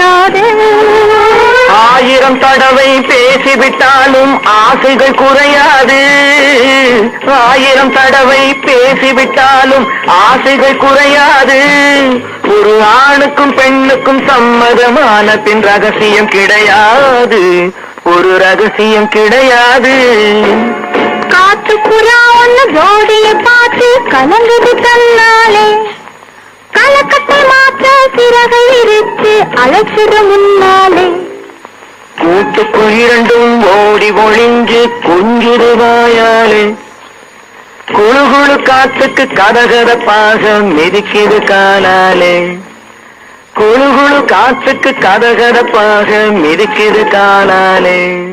குறையாது. ஆயிரம் தடவை பேசிவிட்டாலும் ஆசைகள் குறையாது. ஆயிரம் தடவை பேசிவிட்டாலும் ஆசைகள் குறையாது. ஒரு ஆணுக்கும் பெண்ணுக்கும் சம்மதமான பின் ரகசியம் கிடையாது. ஒரு ரகசியம் கிடையாது. காட்டுப்புறா ஒன்னு ஜோடியை பார்த்து கலங்குது தன்னாலே. கலக்கத்தை மாற்ற சிறகை விரித்து அழைச்சது முன்னாலே. கூட்டுக்குள் இரண்டும் ஓடி ஒளிஞ்சு கொஞ்சிடுவாயாலே. குழு குழு காத்துக்கு கதகதப்பாக மிதிக்குது காலாலே. குழு குழு காத்துக்கு கதகதப்பாக மிதிக்குது காலாலே.